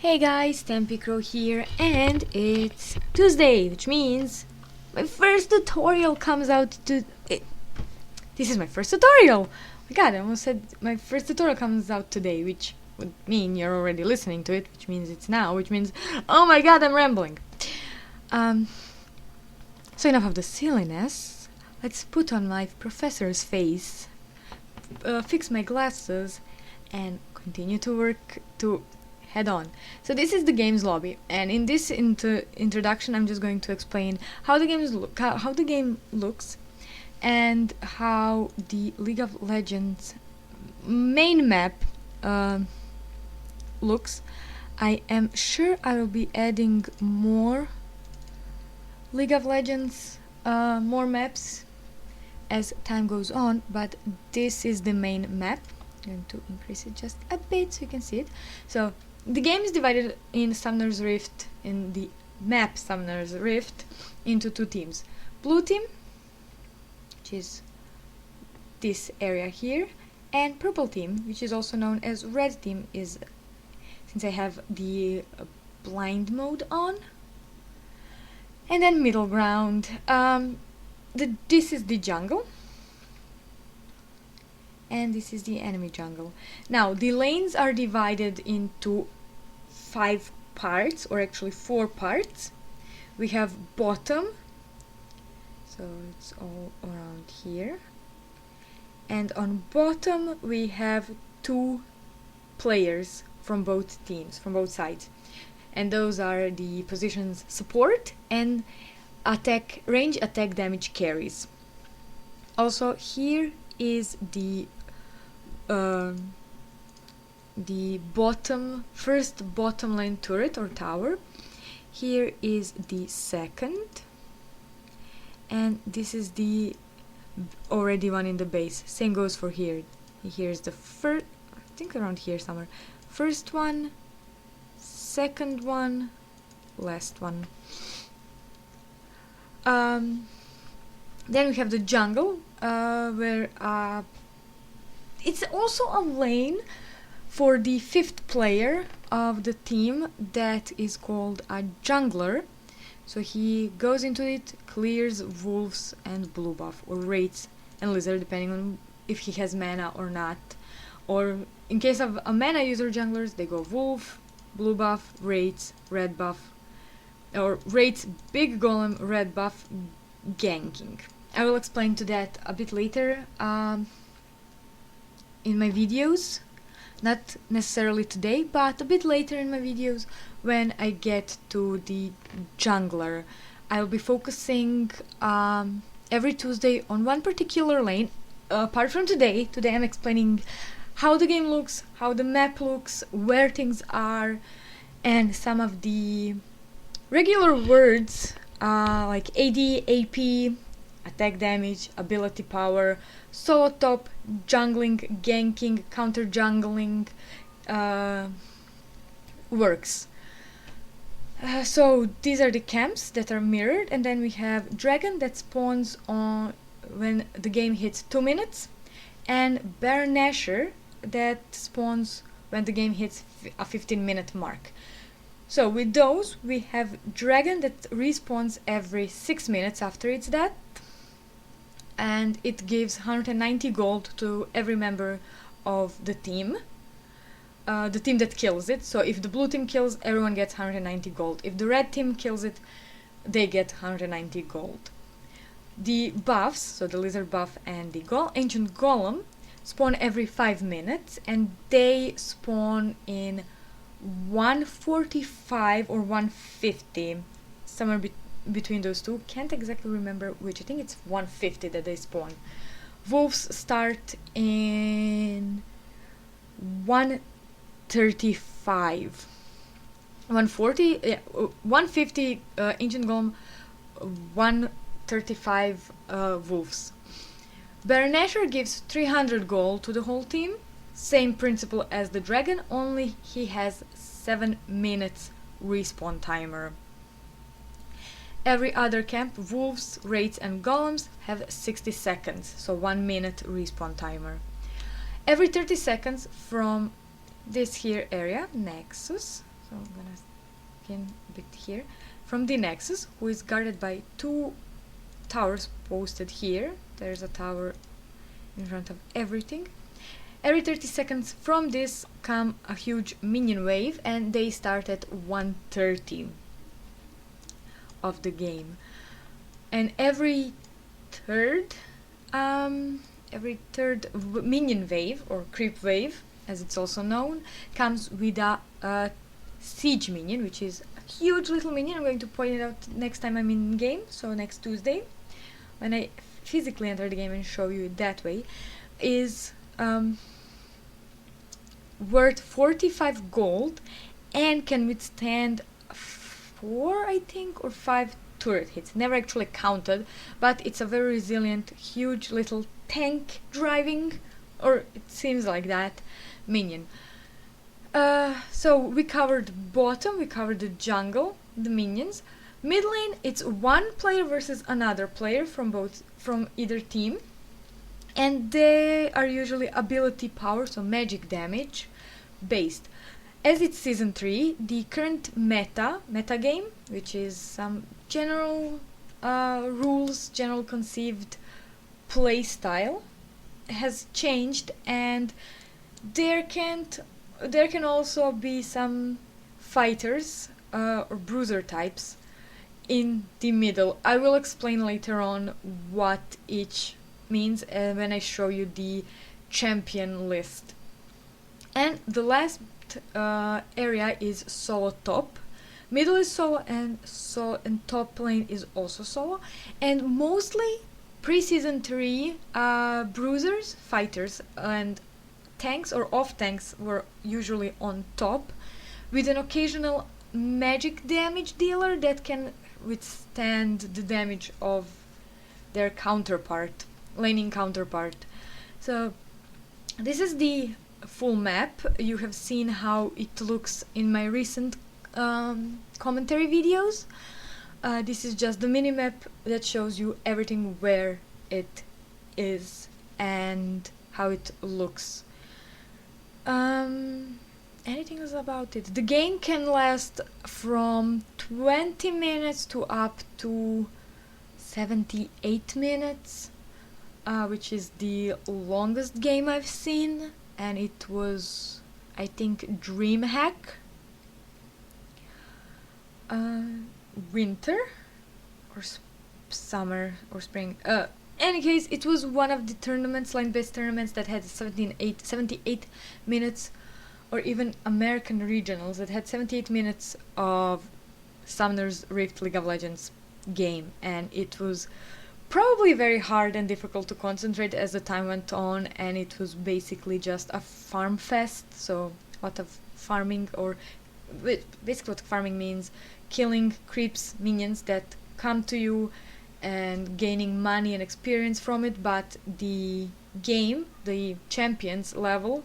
Hey guys, Crow here, and it's Tuesday, which means my first tutorial comes out This is my first tutorial! Oh my god, I almost said my first tutorial comes out today, which would mean you're already listening to it, which means it's now, which means, oh my god, I'm rambling! So enough of the silliness. Let's put on my professor's face, fix my glasses, and continue to work to head on. So this is the game's lobby, and in this introduction I'm just going to explain how the game looks and how the League of Legends main map looks. I am sure I will be adding more League of Legends more maps as time goes on, but this is the main map. I'm going to increase it just a bit so you can see it. So the game is divided in Summoner's Rift, in the map Summoner's Rift, into two teams. Blue team, which is this area here, and purple team, which is also known as red team, is since I have the blind mode on. And then middle ground. This is the jungle, and this is the enemy jungle. Now the lanes are divided into 5 parts, or actually 4 parts. We have bottom, so it's all around here, and on bottom we have 2 players from both teams, from both sides, and those are the positions support and range attack damage carries. Also here is the first bottom lane turret or tower. Here is the second, and this is the already one in the base. Same goes for here. Here's the first, I think around here somewhere. First one, second one, last one. Then we have the jungle, where it's also a lane for the 5th player of the team that is called a jungler. So he goes into it, clears wolves and blue buff, or raids and lizard, depending on if he has mana or not. Or in case of a mana user junglers, they go wolf, blue buff, raids, red buff, or raids, big golem, red buff, ganking. I will explain to that a bit later in my videos. Not necessarily today, but a bit later in my videos when I get to the jungler. I'll be focusing every Tuesday on one particular lane. Apart from today I'm explaining how the game looks, how the map looks, where things are, and some of the regular words like AD, AP, attack damage, ability power, solo top, jungling, ganking, counter jungling works. So these are the camps that are mirrored, and then we have dragon that spawns on when the game hits 2 minutes, and Baron Nashor that spawns when the game hits a 15-minute mark. So with those we have dragon that respawns every 6 minutes after its death, and it gives 190 gold to every member of the team that kills it. So if the blue team kills, everyone gets 190 gold. If the red team kills it, they get 190 gold. The buffs, so the lizard buff and the ancient golem, spawn every 5 minutes, and they spawn in 145 or 150, somewhere between those two. Can't exactly remember which. I think it's 150 that they spawn. Wolves start in 135, 140, yeah, 150 ancient golem, 135 wolves. Baron Nashor gives 300 gold to the whole team. Same principle as the dragon, only he has 7 minutes respawn timer. Every other camp, wolves, raids and golems, have 60 seconds, so 1 minute respawn timer. Every 30 seconds from this here area, Nexus, so I'm gonna skin a bit here, from the Nexus, who is guarded by 2 towers posted here. There's a tower in front of everything. Every 30 seconds from this come a huge minion wave, and they start at 1:30 of the game. And every third minion wave, or creep wave as it's also known, comes with a siege minion, which is a huge little minion. I'm going to point it out next time I'm in game, so next Tuesday, when I physically enter the game and show you it that way, is worth 45 gold and can withstand 4, I think, or 5 turret hits. Never actually counted, but it's a very resilient, huge little tank driving, or it seems like that, minion. So we covered bottom, we covered the jungle, the minions. Mid lane, it's one player versus another player from either team, and they are usually ability power, so magic damage based. As it's season 3, the current meta game, which is some general rules, general conceived play style, has changed, and there can also be some fighters or bruiser types in the middle. I will explain later on what each means when I show you the champion list. And the last area is solo top. Middle is solo, and top lane is also solo. And mostly pre-season 3 bruisers, fighters, and tanks or off tanks were usually on top, with an occasional magic damage dealer that can withstand the damage of their counterpart, laning counterpart. So this is the full map. You have seen how it looks in my recent commentary videos. This is just the mini-map that shows you everything where it is and how it looks. Anything else about it? The game can last from 20 minutes to up to 78 minutes, which is the longest game I've seen, and it was, I think, DreamHack. Winter or summer or spring. Any case, it was one of the tournaments, line-based tournaments, that had 78 minutes, or even American regionals that had 78 minutes of Summoner's Rift League of Legends game, and it was probably very hard and difficult to concentrate as the time went on, and it was basically just a farm fest. So a lot of farming, or basically what farming means, killing creeps, minions that come to you and gaining money and experience from it. But the game, the champions level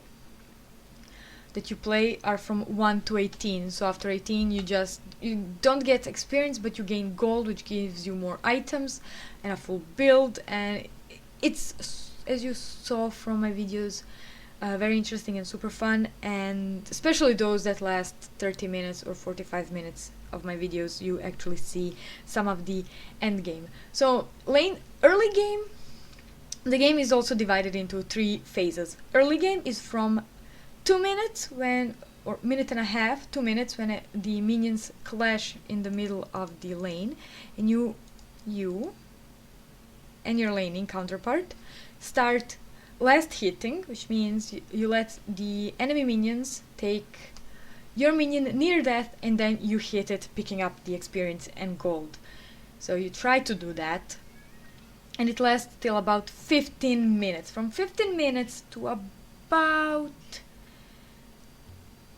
that you play, are from 1 to 18. So after 18 you don't get experience, but you gain gold, which gives you more items and a full build. And it's, as you saw from my videos, very interesting and super fun, and especially those that last 30 minutes or 45 minutes of my videos, you actually see some of the end game. So early game, the game is also divided into 3 phases. Early game is from 2 minutes or minute and a half, 2 minutes, when the minions clash in the middle of the lane, and you and your laning counterpart start last hitting, which means you let the enemy minions take your minion near death, and then you hit it, picking up the experience and gold. So you try to do that, and it lasts till about 15 minutes. From 15 minutes to about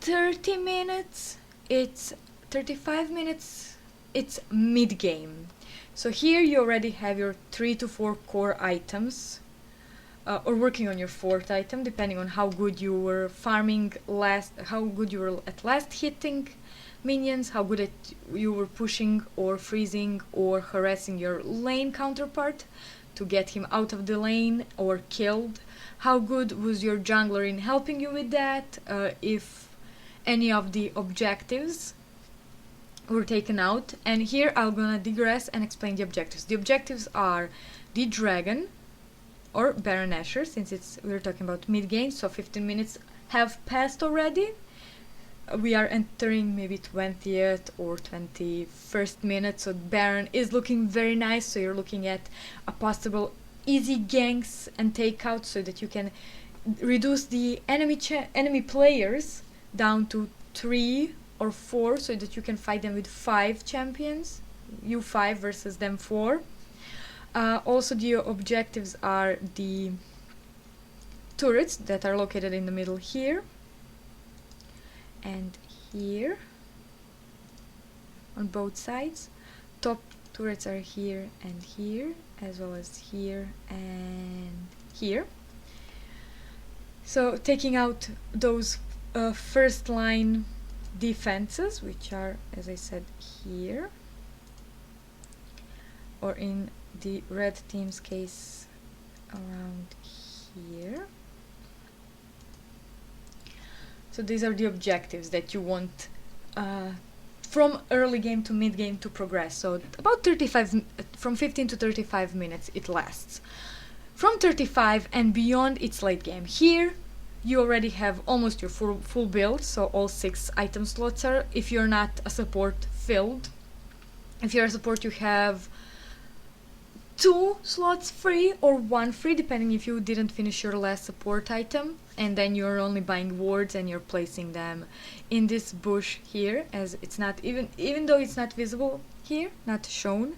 30 minutes, it's 35 minutes, it's mid-game. So here you already have your 3 to 4 core items, or working on your 4th item, depending on how good you were farming how good you were at last hitting minions, how good you were pushing or freezing or harassing your lane counterpart to get him out of the lane or killed, how good was your jungler in helping you with that, if any of the objectives were taken out, and here I'm gonna digress and explain the objectives. The objectives are the dragon or Baron Nashor, since we're talking about mid-game, so 15 minutes have passed already. We are entering maybe 20th or 21st minute, so Baron is looking very nice, so you're looking at a possible easy ganks and takeouts so that you can reduce the enemy players down to 3 or 4 so that you can fight them with 5 champions, you 5 versus them 4. Also the objectives are the turrets that are located in the middle here and here on both sides. Top turrets are here and here, as well as here and here. So taking out those first line defenses, which are, as I said, here, or in the red team's case around here. So these are the objectives that you want from early game to mid game to progress. So about from 15 to 35 minutes it lasts. From 35 and beyond it's late game. Here you already have almost your full build, so all 6 item slots are, if you're not a support, filled. If you're a support you have 2 slots free or 1 free, depending if you didn't finish your last support item, and then you're only buying wards and you're placing them in this bush here, as it's not even though it's not visible here, not shown.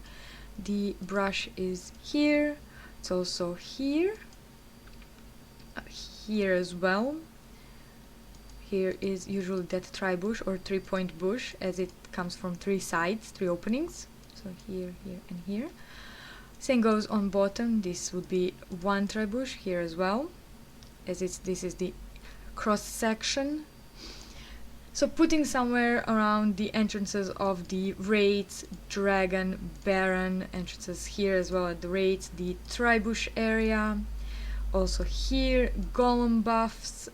The brush is here, it's also here, here as well. Here is usually that tri-bush or 3-point bush, as it comes from 3 sides, 3 openings, so here, here and here. Same goes on bottom. This would be 1 tri-bush here as well, as this is the cross section. So putting somewhere around the entrances of the raids, dragon, baron entrances here as well at the raids, the tri-bush area, also here golem buffs,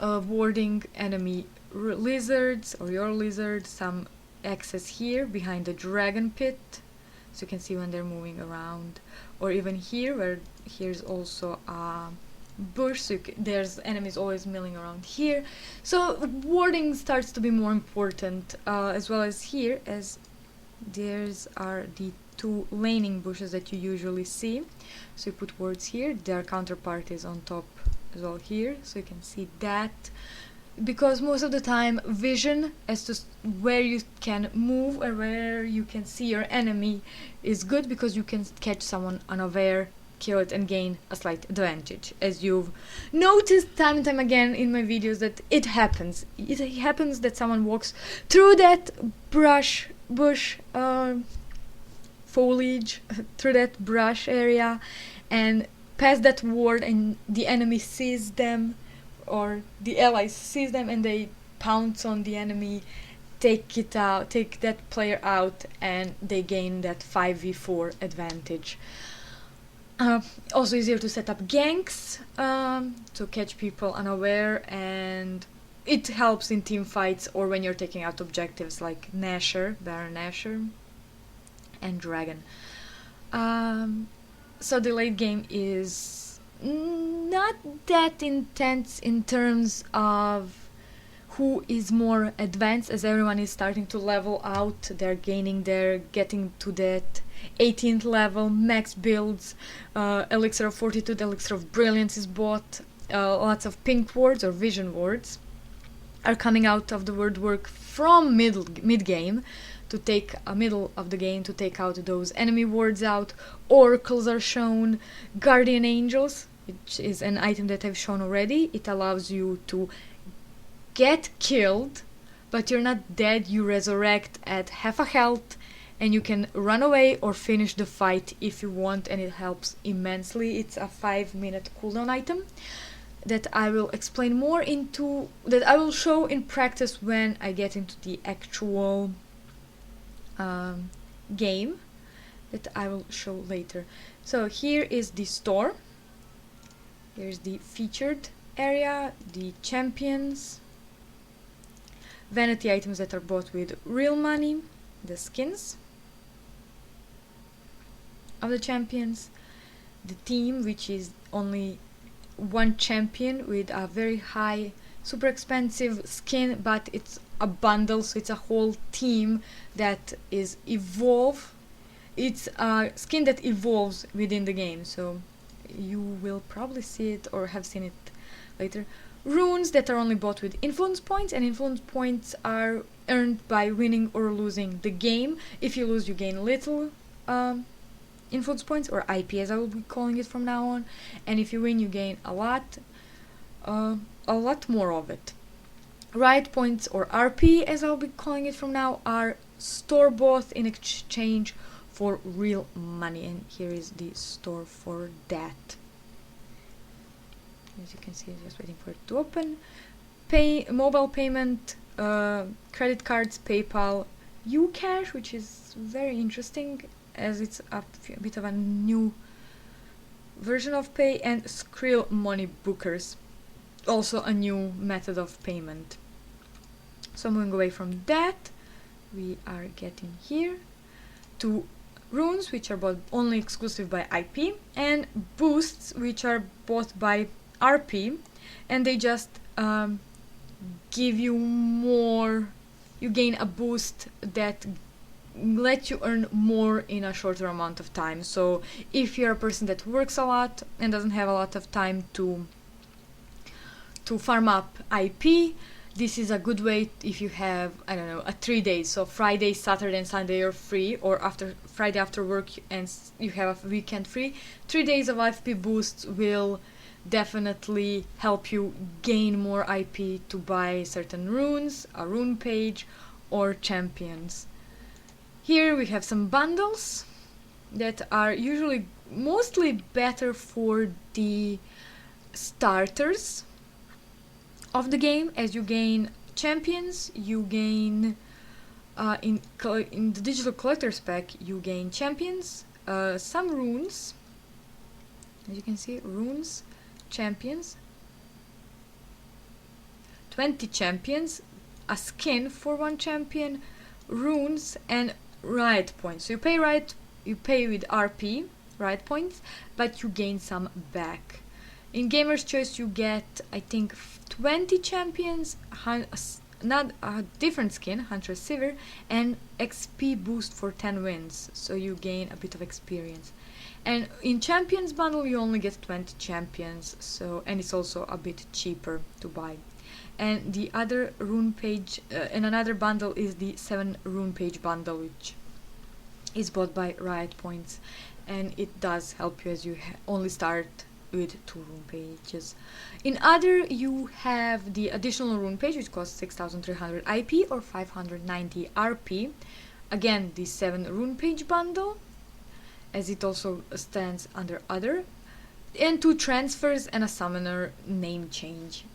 warding enemy lizards or your lizard, some access here behind the dragon pit, so you can see when they're moving around, or even here where here's also a bush, so there's enemies always milling around here. So warding starts to be more important, as well as here, as there's are the 2 laning bushes that you usually see. So you put wards here, their counterpart is on top as well here, so you can see that. Because most of the time vision as to where you can move or where you can see your enemy is good, because you can catch someone unaware, kill it and gain a slight advantage. As you've noticed time and time again in my videos, that it happens that someone walks through that bush foliage, through that brush area and past that ward, and the enemy sees them, or the allies sees them, and they pounce on the enemy, take that player out, and they gain that 5v4 advantage. Also easier to set up ganks to catch people unaware, and it helps in team fights or when you're taking out objectives like Nashor, Baron Nashor and Dragon. So the late game is not that intense in terms of who is more advanced, as everyone is starting to level out. They're getting to that 18th level, max builds, Elixir of Fortitude, Elixir of Brilliance is bought, lots of pink wards or vision wards are coming out of the woodwork from mid-game to take a middle of the game to take out those enemy wards out. Oracles are shown, Guardian Angels, which is an item that I've shown already. It allows you to get killed, but you're not dead, you resurrect at half a health, and you can run away or finish the fight if you want, and it helps immensely. It's a 5-minute cooldown item that I will explain more into, that I will show in practice when I get into the actual game, that I will show later. So here is the store. Here's the featured area, the champions, vanity items that are bought with real money, the skins of the champions, the team, which is only one champion with a very high, super expensive skin, but it's a bundle, so it's a whole team that is it's a skin that evolves within the game, so you will probably see it or have seen it later. Runes that are only bought with influence points, and influence points are earned by winning or losing the game. If you lose, you gain little influence points, or IP as I will be calling it from now on, and if you win, you gain a lot more of it. Riot points, or RP as I'll be calling it from now, are store bought in exchange for real money, and here is the store for that. As you can see, just waiting for it to open. Mobile payment, credit cards, PayPal, Ucash, which is very interesting as it's a bit of a new version of pay, and Skrill money bookers, also a new method of payment. So moving away from that, we are getting here to runes, which are bought only exclusive by IP, and boosts, which are bought by RP, and they just give you more. You gain a boost that let you earn more in a shorter amount of time. So if you're a person that works a lot and doesn't have a lot of time to farm up IP, this is a good way if you have, I don't know, a 3 days, so Friday, Saturday and Sunday are free, or after Friday after work and you have a weekend free. 3 days of IP boosts will definitely help you gain more IP to buy certain runes, a rune page, or champions. Here we have some bundles that are usually mostly better for the starters of the game. As you gain champions, you gain in the digital collector's pack, you gain champions, some runes, as you can see, runes, champions, 20 champions, a skin for one champion, runes, and riot points. So you pay with RP, riot points, but you gain some back. In Gamer's Choice you get, I think, 20 champions, not a different skin, Huntress Sivir, and XP boost for 10 wins, so you gain a bit of experience. And in Champions bundle you only get 20 champions, so, and it's also a bit cheaper to buy. And the other rune page, and another bundle is the 7 rune page bundle, which is bought by Riot Points, and it does help you as you only start with 2 rune pages. In other, you have the additional rune page, which costs 6,300 IP or 590 RP. Again, the 7 rune page bundle, as it also stands under other, and 2 transfers and a summoner name change.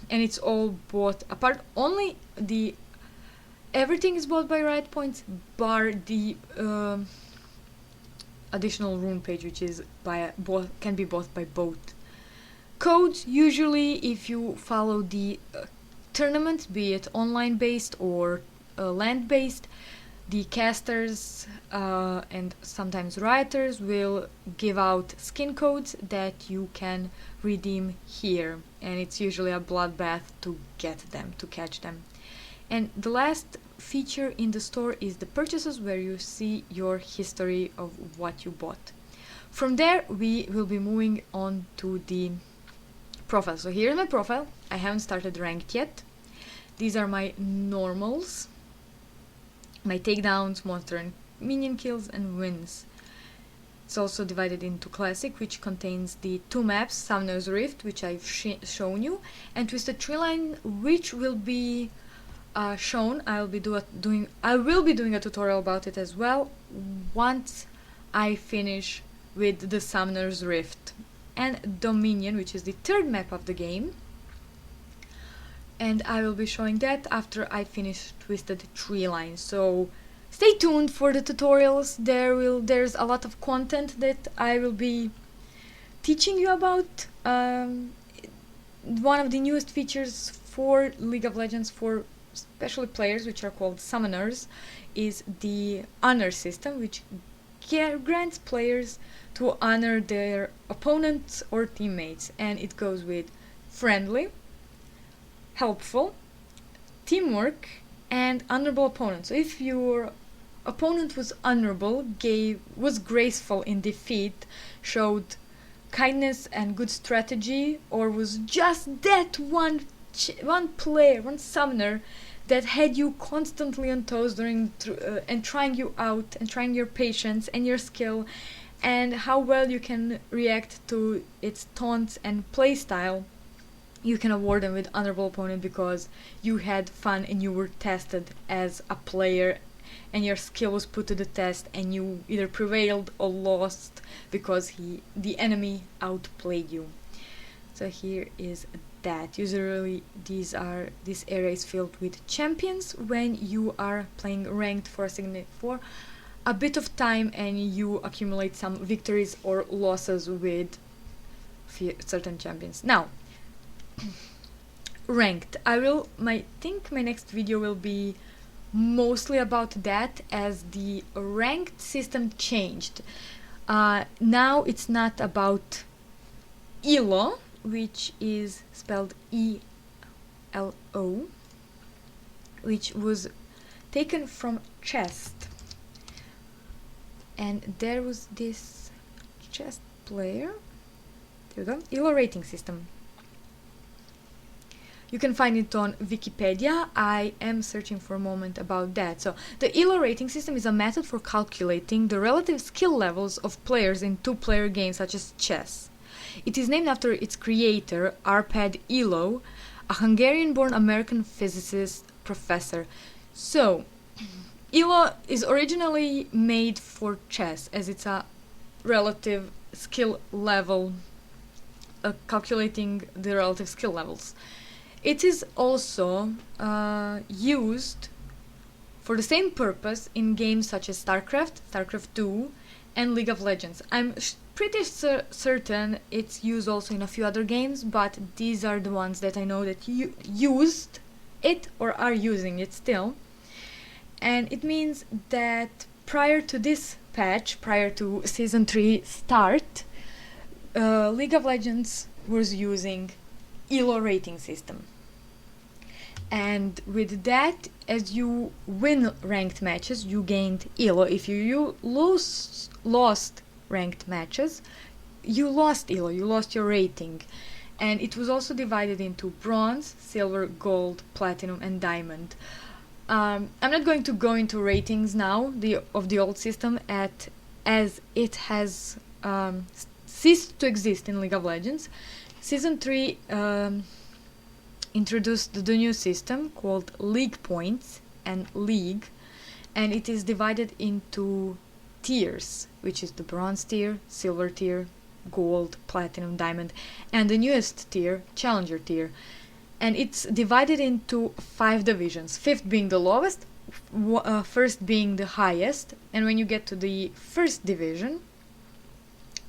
And it's all bought apart. Only the everything is bought by Riot Points, bar the additional rune page, which is can be bought by both. Codes, usually if you follow the tournament, be it online based or land based, the casters and sometimes rioters will give out skin codes that you can redeem here, and it's usually a bloodbath to get them, to catch them. And the last feature in the store is the purchases, where you see your history of what you bought. From there we will be moving on to the profile. So here is my profile. I haven't started ranked yet. These are my normals, my takedowns, monster and minion kills, and wins. It's also divided into Classic, which contains the 2 maps, Summoner's Rift, which I've shown you, and Twisted Treeline, which will be shown. I will be doing a tutorial about it as well once I finish with the Summoner's Rift. And Dominion, which is the 3rd map of the game, and I will be showing that after I finish Twisted Treeline. So stay tuned for the tutorials. There's a lot of content that I will be teaching you about. one of the newest features for League of Legends for especially players, which are called summoners, is the honor system, which grants players to honor their opponents or teammates, and it goes with friendly, helpful, teamwork, and honorable opponent. So if your opponent was honorable, was graceful in defeat, showed kindness and good strategy, or was just that one player, one summoner that had you constantly on toes and trying you out and trying your patience and your skill and how well you can react to its taunts and playstyle, you can award them with honorable opponent because you had fun and you were tested as a player and your skill was put to the test and you either prevailed or lost because the enemy outplayed you. So here is that. Usually this area is filled with champions when you are playing ranked for a bit of time and you accumulate some victories or losses with certain champions. Now, ranked. I think my next video will be mostly about that, as the ranked system changed. Now it's not about ELO, which is spelled E-L-O, which was taken from chess. And there was this chess player. There we go. ELO rating system. You can find it on Wikipedia. I am searching for a moment about that. So the ELO rating system is a method for calculating the relative skill levels of players in two-player games such as chess. It is named after its creator, Arpad Elo, a Hungarian-born American physicist professor. So, ELO is originally made for chess, as it's a relative skill level, calculating the relative skill levels. It is also used for the same purpose in games such as StarCraft, StarCraft 2, and League of Legends. I'm pretty certain it's used also in a few other games, but these are the ones that I know that used it or are using it still. And it means that prior to this patch, prior to Season 3 start, League of Legends was using ELO rating system. And with that, as you win ranked matches, you gained ELO. If you lost ranked matches, you lost ELO, you lost your rating. And it was also divided into bronze, silver, gold, platinum, and diamond. I'm not going to go into ratings now of the old system, as it has ceased to exist in League of Legends. Season 3 introduced the new system called League Points and League, and it is divided into tiers, which is the bronze tier, silver tier, gold, platinum, diamond, and the newest tier, challenger tier. And it's divided into 5 divisions, 5th being the lowest, 1st being the highest, and when you get to the 1st division,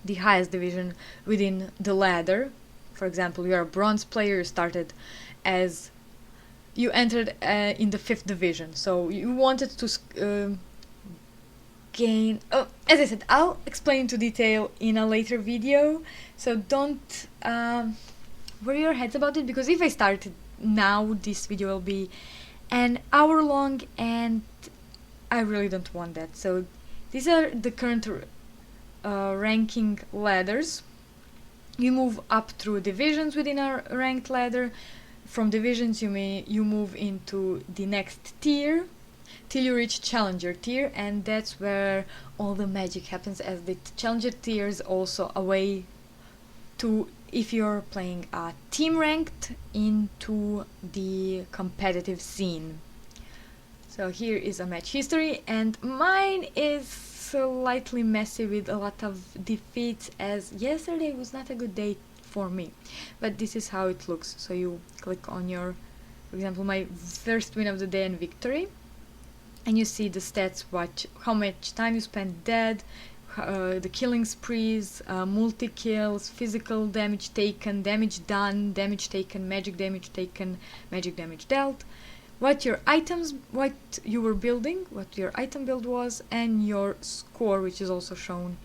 the highest division within the ladder, for example, you are a bronze player, you entered in the 5th division, so you wanted to gain... as I said, I'll explain into detail in a later video, so don't worry your heads about it, because if I start now, this video will be an hour long, and I really don't want that. So these are the current ranking ladders. You move up through divisions within a ranked ladder. From divisions you move into the next tier till you reach challenger tier, and that's where all the magic happens, as the challenger tier is also a way to, if you're playing a team ranked, into the competitive scene. So here is a match history, and mine is slightly messy with a lot of defeats, as yesterday was not a good day for me, but this is how it looks. So you click on your, for example, my first win of the day and victory, and you see the stats, how much time you spent dead, the killing sprees, multi-kills, physical damage taken, damage done, damage taken, magic damage dealt, what you were building, what your item build was, and your score, which is also shown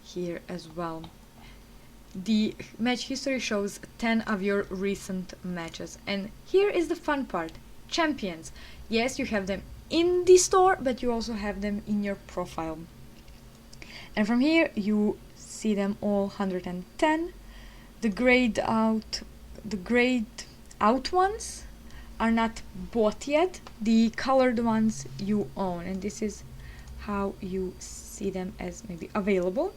here as well. The match history shows 10 of your recent matches. And here is the fun part. Champions. Yes, you have them in the store, but you also have them in your profile. And from here you see them all 110. The grayed out ones are not bought yet. The colored ones you own, and this is how you see them as maybe available.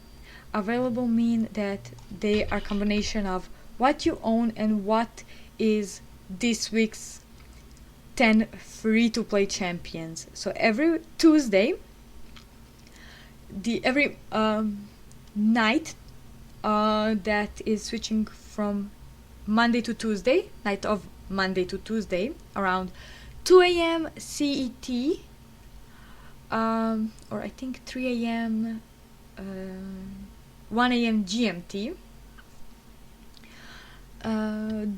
Available mean that they are a combination of what you own and what is this week's 10 free-to-play champions. So every Tuesday, every night that is switching from Monday to Tuesday, night of Monday to Tuesday, around 2 a.m. CET, or I think 3 a.m. 1 a.m. GMT,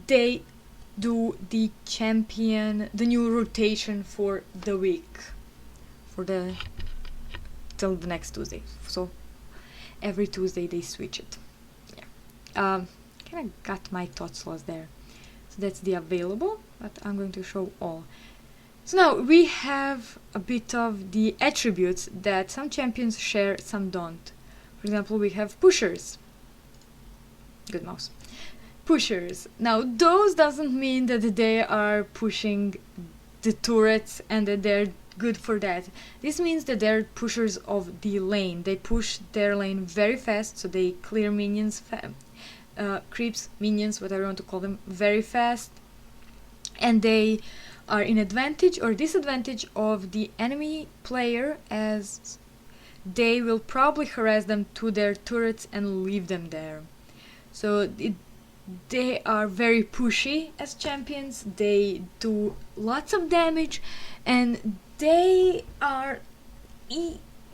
they do the new rotation for the week, till the next Tuesday. So every Tuesday they switch it. Yeah. Kind of got my thoughts lost there. So that's the available, but I'm going to show all. So now we have a bit of the attributes that some champions share, some don't. For example, we have pushers. Good mouse. Pushers. Now, those doesn't mean that they are pushing the turrets and that they're good for that. This means that they're pushers of the lane. They push their lane very fast, so they clear minions, creeps, minions, whatever you want to call them, very fast. And they are in advantage or disadvantage of the enemy player, as they will probably harass them to their turrets and leave them there. So they are very pushy as champions. They do lots of damage, and they are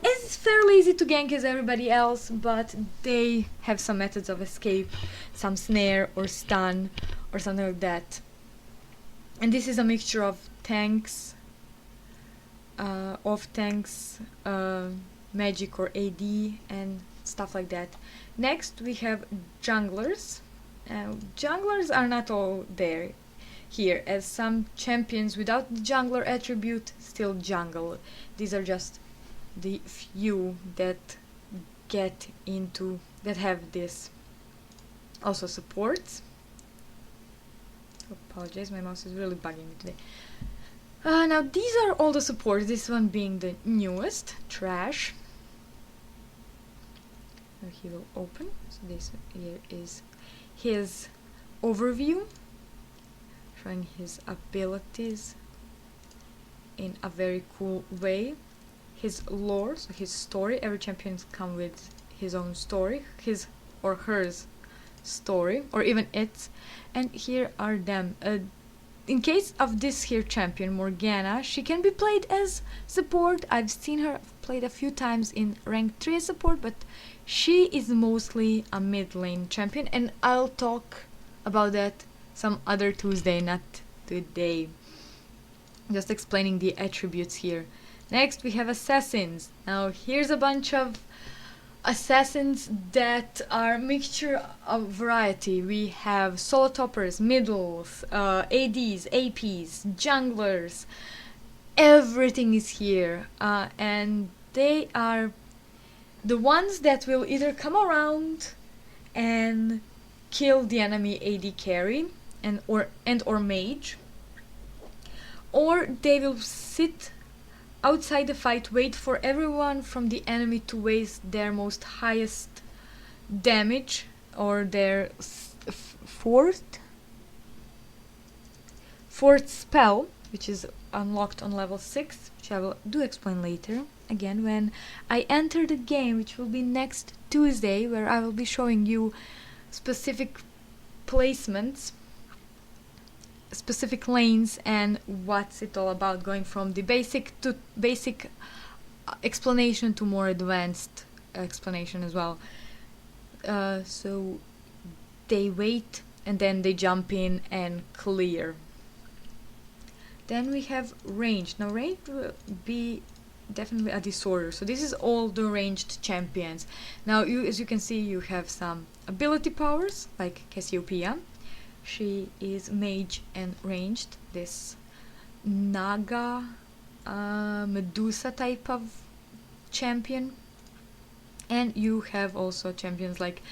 it's fairly easy to gank as everybody else, but they have some methods of escape, some snare or stun or something like that. And this is a mixture of tanks, magic or AD and stuff like that. Next we have junglers. Junglers are not all there here, as some champions without the jungler attribute still jungle. These are just the few that have this. Also supports. Apologize, my mouse is really bugging me today. Now these are all the supports, this one being the newest, Trash. Now he will open, so this here is his overview, showing his abilities in a very cool way. His lore, so his story, every champion comes with his own story, his or hers story, or even its. And here are them. In case of this here champion, Morgana, she can be played as support. I've seen her played a few times in rank 3 as support, but she is mostly a mid lane champion, and I'll talk about that some other Tuesday, not today. Just explaining the attributes here. Next we have assassins. Now here's a bunch of assassins that are a mixture of variety. We have solo toppers, middles, ADs, APs, junglers. Everything is here, and they are the ones that will either come around and kill the enemy AD carry and or mage, or they will sit outside the fight, wait for everyone from the enemy to waste their most highest damage or their fourth spell, which is unlocked on level 6, which I will explain later, again when I enter the game, which will be next Tuesday, where I will be showing you specific placements, specific lanes, and what's it all about, going from the basic explanation to more advanced explanation as well. So they wait and then they jump in and clear. Then we have range. Now range will be definitely a disorder. So this is all the ranged champions. Now as you can see, you have some ability powers like Cassiopeia. She is mage and ranged. This Naga Medusa type of champion. And you have also champions like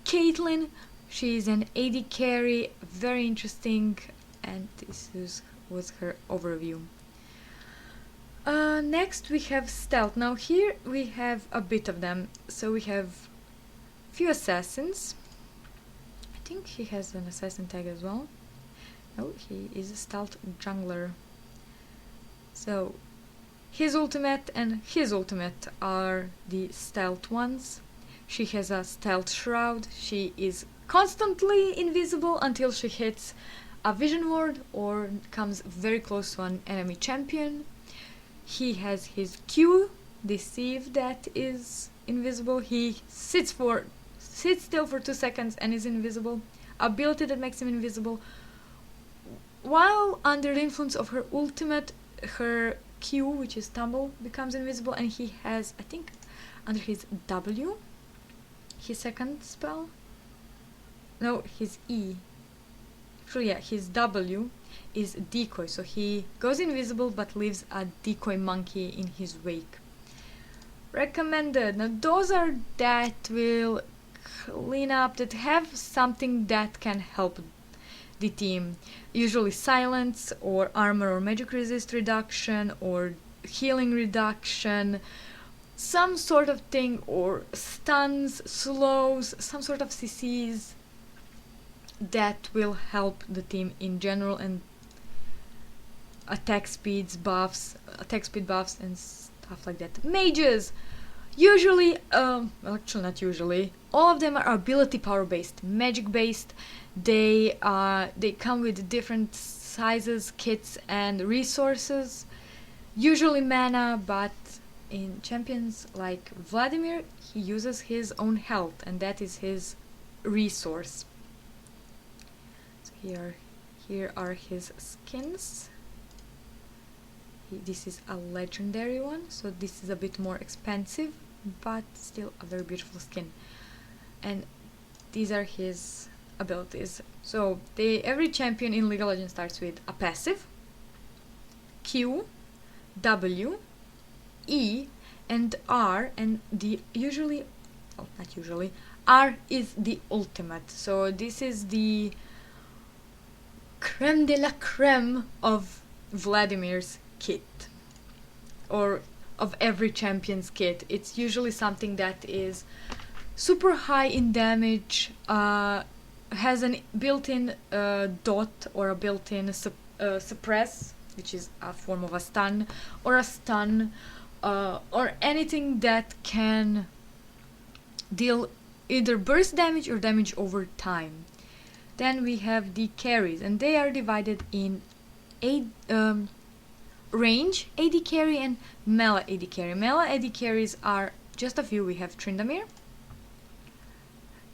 Caitlyn. She is an AD carry, very interesting, and this was her overview. Next we have stealth. Now here we have a bit of them. So we have few assassins. I think he has an assassin tag as well. Oh, he is a stealth jungler. So his ultimate and his ultimate are the stealth ones. She has a stealth shroud. She is constantly invisible until she hits a vision ward or comes very close to an enemy champion. He has his Q, Deceive, that is invisible. He sits still for 2 seconds and is invisible. Ability that makes him invisible. While under the influence of her ultimate, her Q, which is Tumble, becomes invisible, and he has, I think, under his W, his second spell. No, his E. So yeah, his W is Decoy, so he goes invisible but leaves a decoy monkey in his wake. Recommended. Now those are that will clean up, that have something that can help the team. Usually silence or armor or magic resist reduction or healing reduction, some sort of thing, or stuns, slows, some sort of CCs that will help the team in general, and attack speed buffs and stuff like that. Mages! Usually, well, actually not usually, all of them are ability power based, magic based. They come with different sizes, kits and resources, usually mana, but in champions like Vladimir, he uses his own health and that is his resource. So here are his skins. This is a legendary one, so this is a bit more expensive, but still a very beautiful skin. And these are his abilities. So every champion in League of Legends starts with a passive, Q, W, E, and R, and R is the ultimate. So this is the creme de la creme of Vladimir's kit, or of every champion's kit. It's usually something that is super high in damage, has a built-in dot or a built-in suppress, which is a form of a stun, or a stun, or anything that can deal either burst damage or damage over time. Then we have the carries, and they are divided in range AD carry and melee AD carry. Melee AD carries are just a few. We have Tryndamere,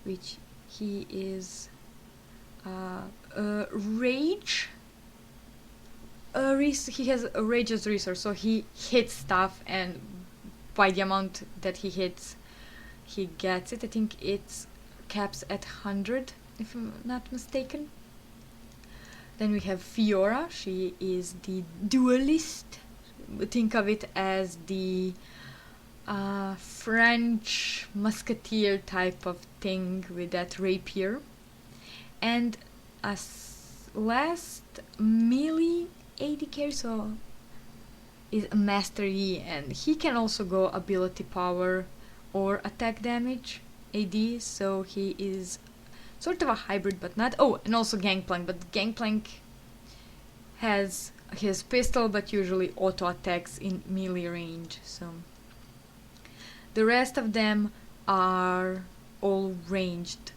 which he is rage. He has a rage as resource, so he hits stuff, and by the amount that he hits, he gets it. I think it's caps at 100, if I'm not mistaken. Then we have Fiora. She is the duelist. Think of it as the French musketeer type of thing with that rapier. And as last, melee AD carry, so is a Mastery, and he can also go ability power or attack damage AD, so he is sort of a hybrid, but not. Oh, and also Gangplank, but Gangplank has his pistol, but usually auto attacks in melee range. So the rest of them are all ranged.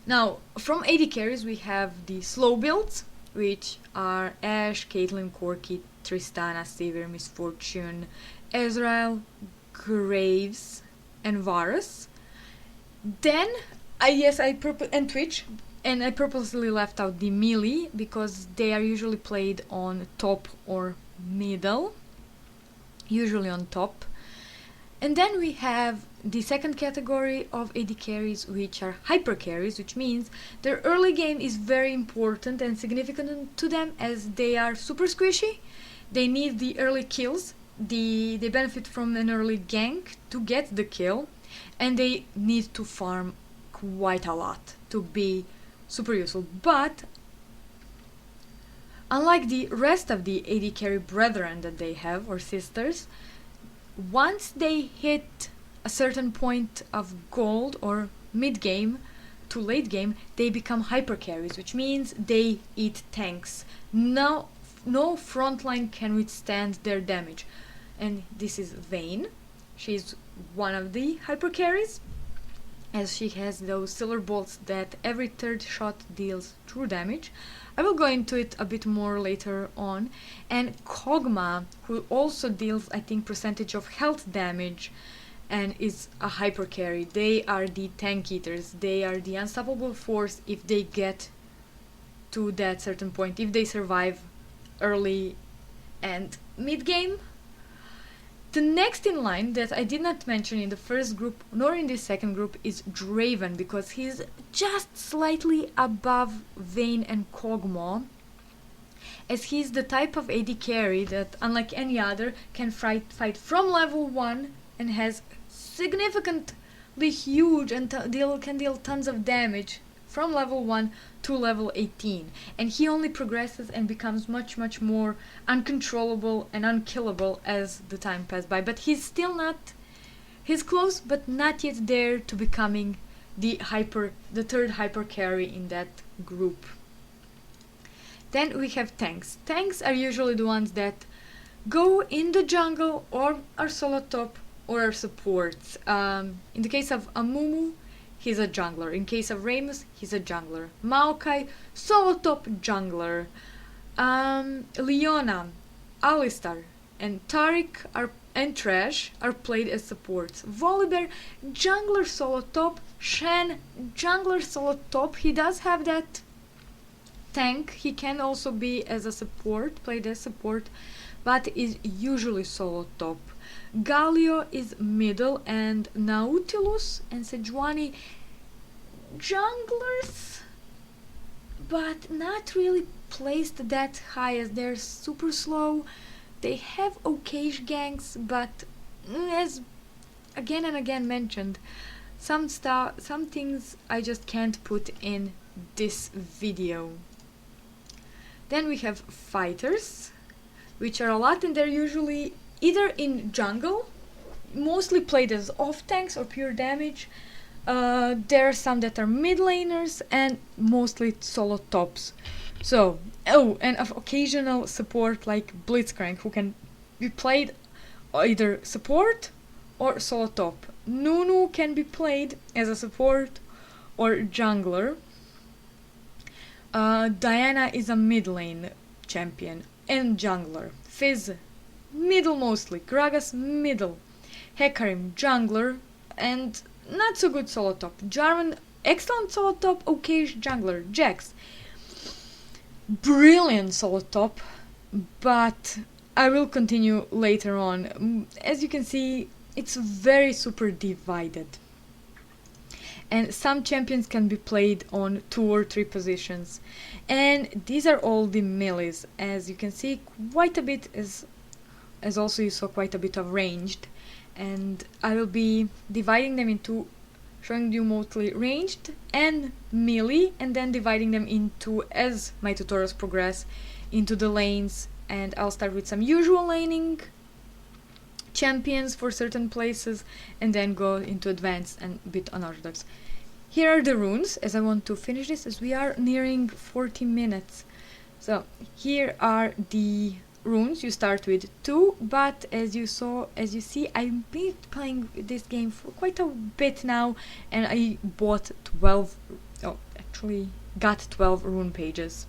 Now, from AD carries, we have the slow builds, which are Ashe, Caitlyn, Corki, Tristana, Sivir, Misfortune, Ezreal, Graves, and Varus. Then and Twitch, and I purposely left out the melee because they are usually played on top or middle, usually on top. And then we have the second category of AD carries, which are hyper carries, which means their early game is very important and significant to them as they are super squishy. They need the early kills, they benefit from an early gank to get the kill, and they need to farm quite a lot to be super useful. But unlike the rest of the AD carry brethren that they have, or sisters, once they hit a certain point of gold or mid-game to late game, they become hyper carries, which means they eat tanks. No frontline can withstand their damage. And this is Vayne. She's one of the hyper carries, as she has those silver bolts that every third shot deals true damage. I will go into it a bit more later on. And Kog'Maw, who also deals, I think, percentage of health damage and is a hyper carry. They are the tank eaters. They are the unstoppable force if they get to that certain point, if they survive early and mid game. The next in line that I did not mention in the first group nor in the second group is Draven, because he's just slightly above Vayne and Kog'Maw, as he's the type of AD carry that, unlike any other, can fight from level 1 and has significantly huge and can deal tons of damage from level 1 to level 18, and he only progresses and becomes much more uncontrollable and unkillable as the time passes by. But he's close, but not yet there to becoming the third hyper carry in that group. Then we have tanks. Tanks are usually the ones that go in the jungle or are solo top or are supports. In the case of Amumu, he's a jungler. In case of Ramus, he's a jungler. Maokai, solo top jungler. Leona, Alistar, and Taric and Trash are played as supports. Volibear, jungler solo top. Shen, jungler solo top. He does have that tank. He can also be as a support, played as support, but is usually solo top. Galio is middle, and Nautilus and Sejuani junglers, but not really placed that high as they're super slow. They have occasion ganks, but as again and again mentioned, some things I just can't put in this video. Then we have fighters, which are a lot, and they're usually either in jungle, mostly played as off tanks or pure damage. There are some that are mid laners and mostly solo tops. So, and of occasional support like Blitzcrank, who can be played either support or solo top. Nunu can be played as a support or jungler. Diana is a mid lane champion and jungler. Fizz, middle mostly. Gragas, middle. Hecarim, jungler and not so good solo top. Jarvan, excellent solo top, okayish jungler. Jax, brilliant solo top, but I will continue later on. As you can see, it's very super divided. And some champions can be played on 2 or 3 positions. And these are all the melees. As you can see, quite a bit as also you saw quite a bit of ranged. And I will be dividing them into, showing you mostly ranged and melee, and then dividing them into, as my tutorials progress, into the lanes. And I'll start with some usual laning champions for certain places, and then go into advanced and a bit unorthodox. Here are the runes, as I want to finish this, as we are nearing 40 minutes. So here are the runes. You start with 2, but as you see, I've been playing this game for quite a bit now, and I bought 12, actually got 12 rune pages.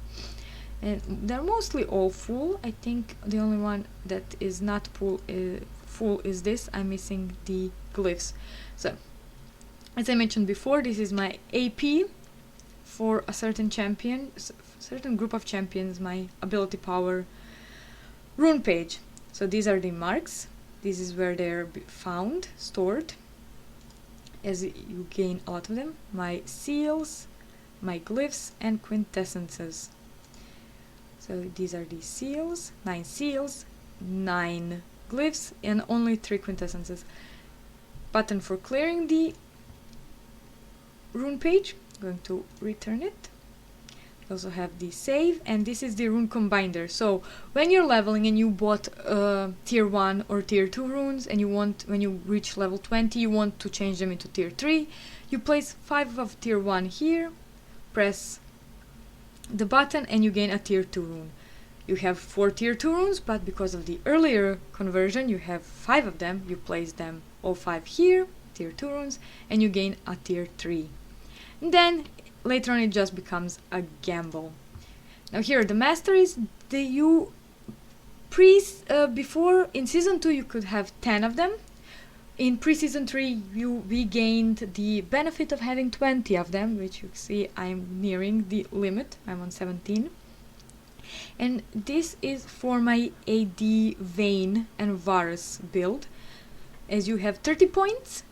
And they're mostly all full. I think the only one that is not full is this. I'm missing the glyphs. So, as I mentioned before, this is my AP for a certain champion, certain group of champions, my ability power rune page. So these are the marks. This is where they're found, stored, as you gain a lot of them. My seals, my glyphs, and quintessences. So these are the seals, 9 seals, 9 glyphs, and only 3 quintessences. Button for clearing the rune page. I'm going to return it. We also have the save, and this is the rune combiner. So when you're leveling and you bought tier 1 or tier 2 runes, and when you reach level 20 you want to change them into tier 3, you place 5 of tier 1 here, press the button, and you gain a tier 2 rune. You have 4 tier 2 runes, but because of the earlier conversion you have 5 of them. You place them all 5 here, tier 2 runes, and you gain a tier 3. And then later on it just becomes a gamble. Now here are the masteries. Before in season 2 you could have 10 of them. In pre-season 3 we gained the benefit of having 20 of them, which you see I'm nearing the limit. I'm on 17. And this is for my AD Vayne and Varus build. As you have 30 points,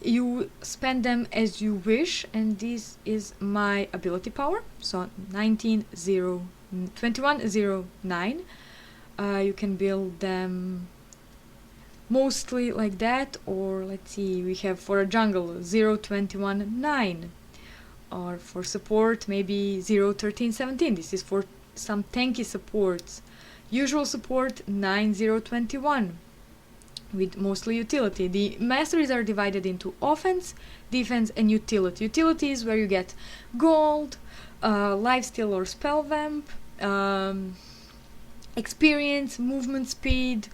you spend them as you wish, and this is my ability power. So 2109. You can build them mostly like that, or let's see, we have for a jungle 0219, or for support maybe 01317. This is for some tanky supports. Usual support 9021, with mostly utility. The masteries are divided into offense, defense, and utility. Utility is where you get gold, lifesteal or spell vamp, experience, movement speed,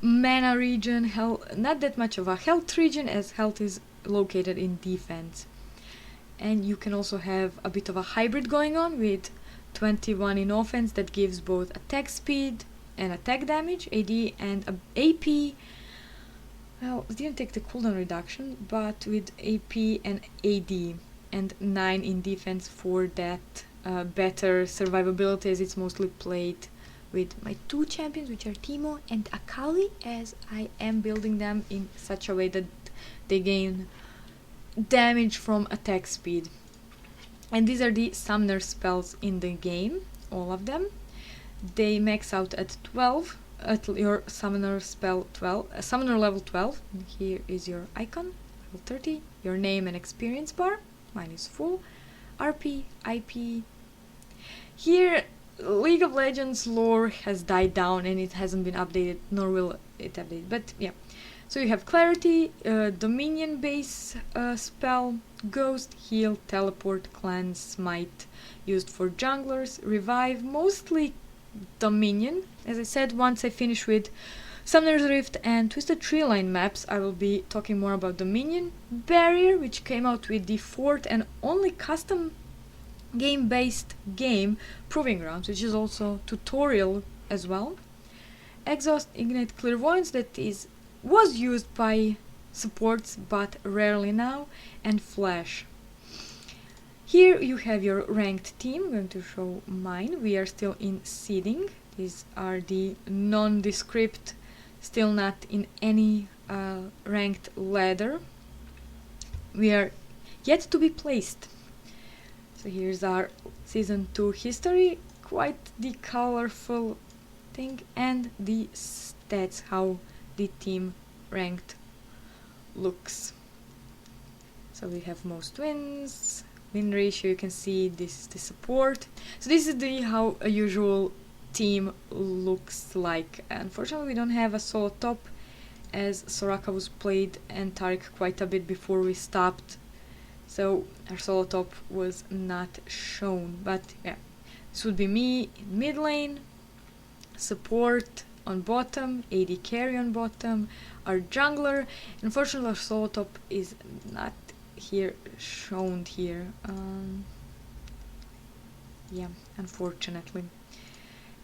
mana regen, not that much of a health regen, as health is located in defense. And you can also have a bit of a hybrid going on with 21 in offense that gives both attack speed and attack damage, AD and AP. Well, it didn't take the cooldown reduction, but with AP and AD, and 9 in defense for that better survivability, as it's mostly played with my 2 champions, which are Teemo and Akali, as I am building them in such a way that they gain damage from attack speed. And these are the summoner spells in the game, all of them. They max out at 12. At your summoner spell 12, summoner level 12. And here is your icon, level 30. Your name and experience bar. Mine is full. RP, IP. Here, League of Legends lore has died down and it hasn't been updated, nor will it update. But yeah, so you have clarity, dominion base spell, ghost, heal, teleport, cleanse, smite, used for junglers, revive, mostly dominion. As I said, once I finish with Summoner's Rift and Twisted Tree Line maps, I will be talking more about dominion. Barrier, which came out with the 4th and only custom game-based game, Proving Grounds, which is also tutorial as well. Exhaust, Ignite, Clairvoyance, that was used by supports but rarely now, and Flash. Here you have your ranked team. I'm going to show mine. We are still in seeding. These are the nondescript, still not in any ranked ladder. We are yet to be placed. So here's our season 2 history, quite the colorful thing, and the stats, how the team ranked looks. So we have most wins, win ratio, you can see this is the support. So this is how a usual team looks like. Unfortunately we don't have a solo top, as Soraka was played and Taric quite a bit before we stopped. So our solo top was not shown, but yeah, this would be me in mid lane, support on bottom, AD carry on bottom, our jungler. Unfortunately our solo top is not shown here. Yeah, unfortunately.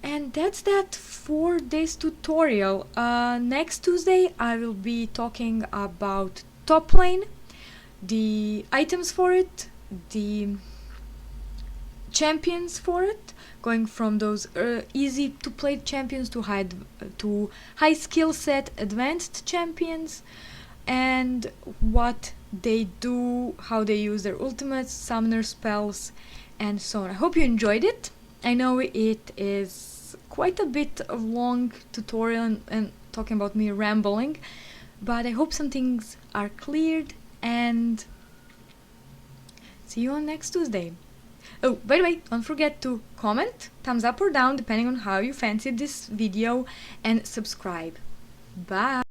And that's that for this tutorial. Next Tuesday I will be talking about top lane, the items for it, the champions for it, going from those easy to play champions to high skill set advanced champions, and what they do, how they use their ultimates, summoner spells, and so on. I hope you enjoyed it. I know it is quite a bit of long tutorial and talking about me rambling, but I hope some things are cleared, and see you on next Tuesday. Oh, by the way, don't forget to comment, thumbs up or down, depending on how you fancied this video, and subscribe. Bye!